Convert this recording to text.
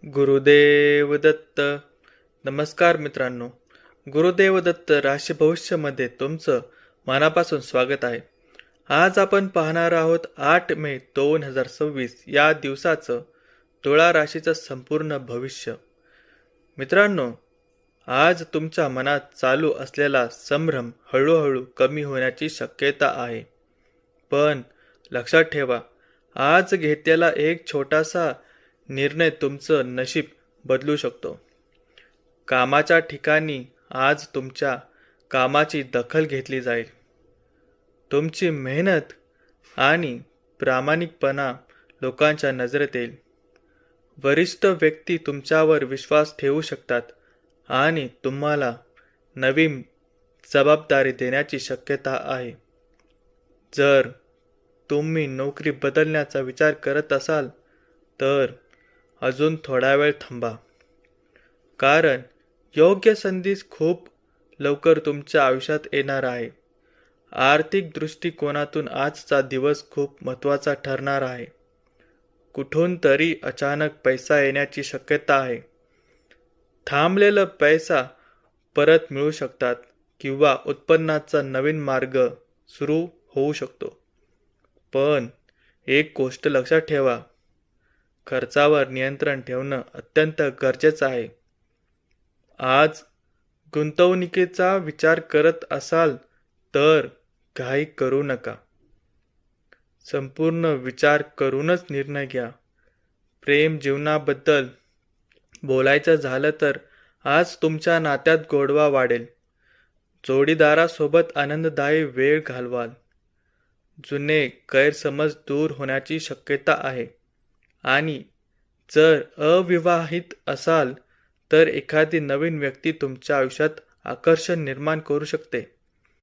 गुरुदेव दत्त. नमस्कार मित्रांनो. गुरुदेव दत्त राशी भविष्यमध्ये तुमचं मनापासून स्वागत आहे. आज आपण पाहणार आहोत 8 मे 2026 या दिवसाचं तुळा राशीचं संपूर्ण भविष्य. मित्रांनो, आज तुमच्या मनात चालू असलेला संभ्रम हळूहळू कमी होण्याची शक्यता आहे. पण लक्षात ठेवा, आज घेतलेला एक छोटासा निर्णय तुमचं नशीब बदलू शकतो. कामाच्या ठिकाणी आज तुमच्या कामाची दखल घेतली जाईल. तुमची मेहनत आणि प्रामाणिकपणा लोकांच्या नजरेत येईल. वरिष्ठ व्यक्ती तुमच्यावर विश्वास ठेवू शकतात आणि तुम्हाला नवीन जबाबदारी देण्याची शक्यता आहे. जर तुम्ही नोकरी बदलण्याचा विचार करत असाल तर अजून थोडा वेळ थांबा, कारण योग्य संधी खूप लवकर तुमच्या आयुष्यात येणार आहे. आर्थिक दृष्टिकोनातून आजचा दिवस खूप महत्त्वाचा ठरणार आहे. कुठून तरी अचानक पैसा येण्याची शक्यता आहे. थांबलेला पैसा परत मिळू शकतात किंवा उत्पन्नाचा नवीन मार्ग सुरू होऊ शकतो. पण एक गोष्ट लक्षात ठेवा, खर्चावर नियंत्रण ठेवणं अत्यंत गरजेचं आहे. आज गुंतवणुकीचा विचार करत असाल तर घाई करू नका. संपूर्ण विचार करूनच निर्णय घ्या. प्रेम जीवनाबद्दल बोलायचं झालं तर आज तुमच्या नात्यात गोडवा वाढेल. जोडीदारासोबत आनंददायी वेळ घालवाल. जुने गैरसमज दूर होण्याची शक्यता आहे. आणि जर अविवाहित असाल तर एखादी नवीन व्यक्ती तुमच्या आयुष्यात आकर्षण निर्माण करू शकते.